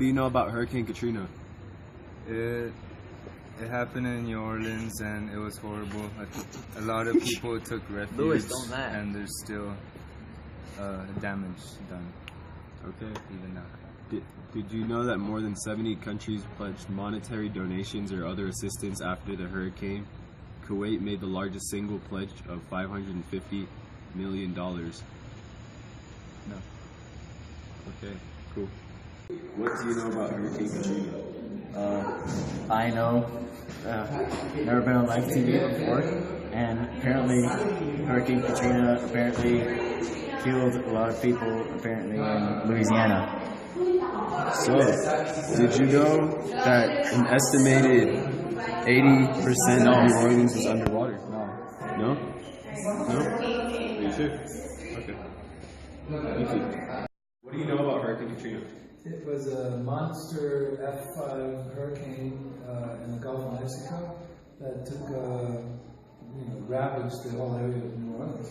do you know about Hurricane Katrina? It happened in New Orleans and it was horrible. A lot of people took refuge and there's still damage done. Okay. Even now. Did you know that more than 70 countries pledged monetary donations or other assistance after the hurricane? Kuwait made the largest single pledge of $550 million. No. Okay, cool. What do you know about Hurricane Katrina? I know. Never been on live TV before, and apparently Hurricane Katrina killed a lot of people apparently in Louisiana. So, did you know that an estimated 80% of New Orleans was underwater? No? No? Are you sure? Okay. Thank you. What do you know about Hurricane Katrina? It was a monster F5 hurricane in the Gulf of Mexico that took, ravaged the whole area of New Orleans.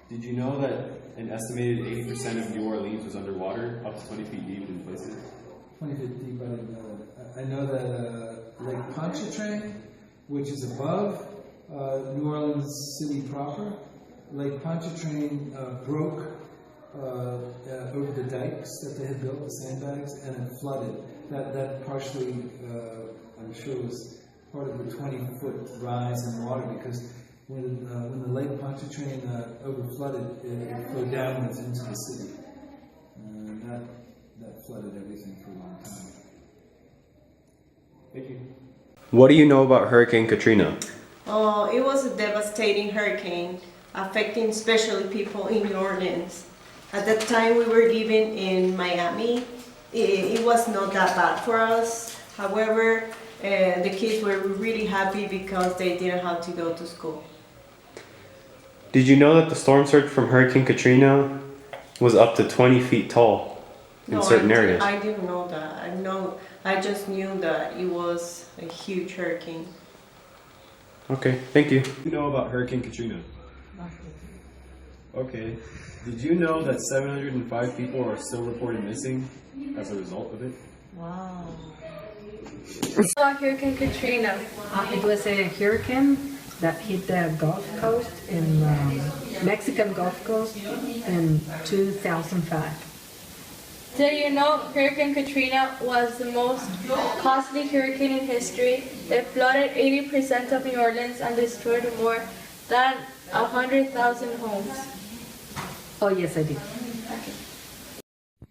Did you know that an estimated 80% of New Orleans was underwater, up to 20 feet deep in places? 20 feet deep, I didn't know that. I know that Lake Pontchartrain, which is above New Orleans City proper, Lake Pontchartrain broke over the dikes that they had built, the sandbags, and it flooded. That partially, I'm sure, was part of the 20-foot rise in water, because when the Lake Pontchartrain overflooded, it flowed downwards into the city. That flooded everything for a long time. Thank you. What do you know about Hurricane Katrina? It was a devastating hurricane, affecting especially people in New Orleans. At that time we were living in Miami. It was not that bad for us. However, the kids were really happy because they didn't have to go to school. Did you know that the storm surge from Hurricane Katrina was up to 20 feet tall in certain areas? I didn't know that. I just knew that it was a huge hurricane. Okay, thank you. What do you know about Hurricane Katrina? Okay. Did you know that 705 people are still reported missing as a result of it? Wow. Hurricane Katrina. It was a hurricane that hit the Gulf Coast in Mexican Gulf Coast in 2005. Did you know Hurricane Katrina was the most costly hurricane in history? It flooded 80% of New Orleans and destroyed more than 100,000 homes. Oh yes, I did.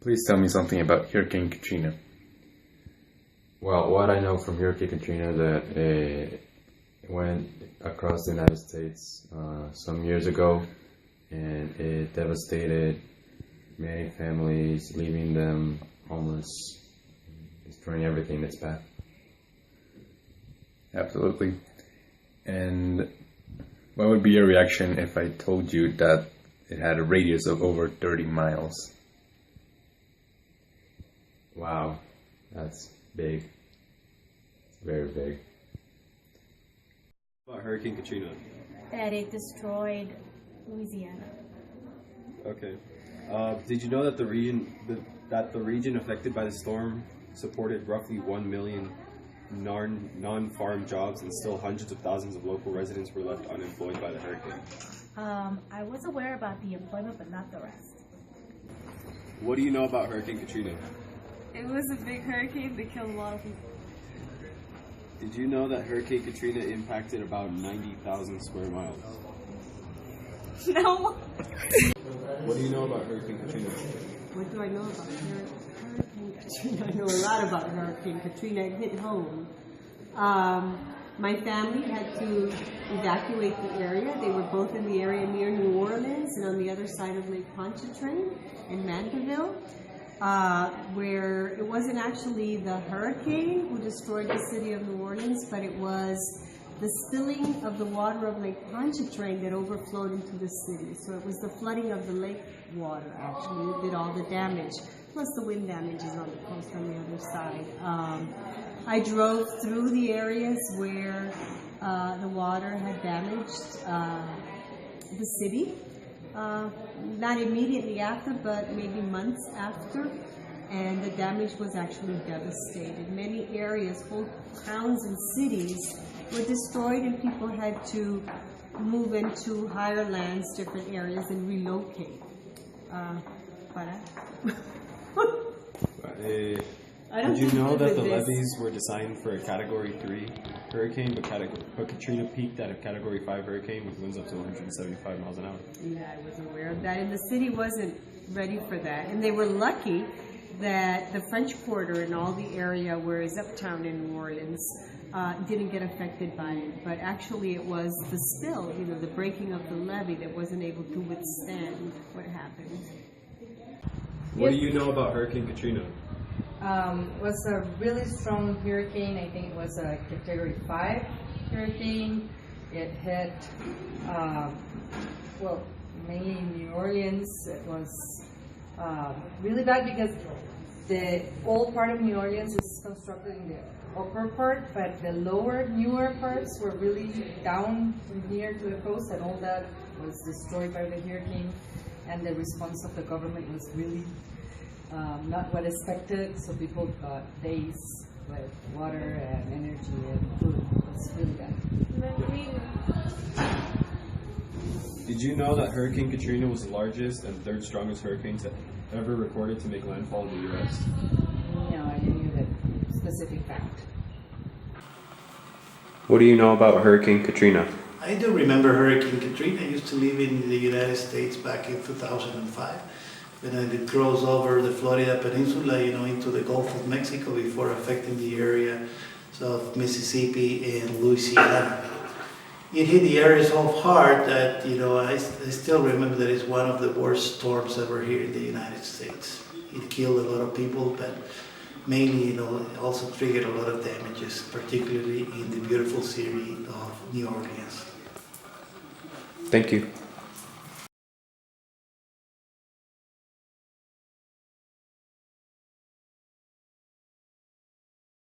Please tell me something about Hurricane Katrina. Well, what I know from Hurricane Katrina that it went across the United States some years ago, and it devastated many families, leaving them homeless, destroying everything in its path. Absolutely. And what would be your reaction if I told you that it had a radius of over 30 miles? Wow, that's big. It's very big. What about Hurricane Katrina? That it destroyed Louisiana. Okay. Did you know that the region affected by the storm supported roughly 1 million non-farm jobs, and still hundreds of thousands of local residents were left unemployed by the hurricane? I was aware about the employment, but not the rest. What do you know about Hurricane Katrina? It was a big hurricane that killed a lot of people. Did you know that Hurricane Katrina impacted about 90,000 square miles? No. What do you know about Hurricane Katrina? What do I know about Hurricane Katrina? I know a lot about Hurricane Katrina. It hit home. My family had to evacuate the area. They were both in the area near New Orleans and on the other side of Lake Pontchartrain in Mandeville, where it wasn't actually the hurricane who destroyed the city of New Orleans, but it was the spilling of the water of Lake Pontchartrain that overflowed into the city. So it was the flooding of the lake water actually that did all the damage, plus the wind damages on the coast on the other side. I drove through the areas where the water had damaged the city. Not immediately after, but maybe months after. and the damage was actually devastating. Many areas, whole towns and cities were destroyed, and people had to move into higher lands, different areas, and relocate. Did you know that the levees were designed for a Category 3 hurricane, but Katrina peaked at a Category 5 hurricane with winds up to 175 miles an hour? Yeah, I was aware of that, and the city wasn't ready for that. And they were lucky that the French Quarter and all the area where is uptown in New Orleans didn't get affected by it. But actually it was the spill, the breaking of the levee that wasn't able to withstand what happened. What do you know about Hurricane Katrina? Was a really strong hurricane. I think it was a Category 5 hurricane. It hit, mainly New Orleans. It was really bad because the old part of New Orleans is constructed in the upper part, but the lower, newer parts were really down from here to the coast, and all that was destroyed by the hurricane. And the response of the government was really not what expected, so people got days with water and energy and food. It was really bad. Did you know that Hurricane Katrina was the largest and third strongest hurricanes ever recorded to make landfall in the U.S.? No, I didn't know that specific fact. What do you know about Hurricane Katrina? I do remember Hurricane Katrina. I used to live in the United States back in 2005. When it crossed over the Florida Peninsula, into the Gulf of Mexico before affecting the area of Mississippi and Louisiana. It hit the area so hard that, I still remember that it's one of the worst storms ever here in the United States. It killed a lot of people, but mainly, also triggered a lot of damages, particularly in the beautiful city of New Orleans. Thank you.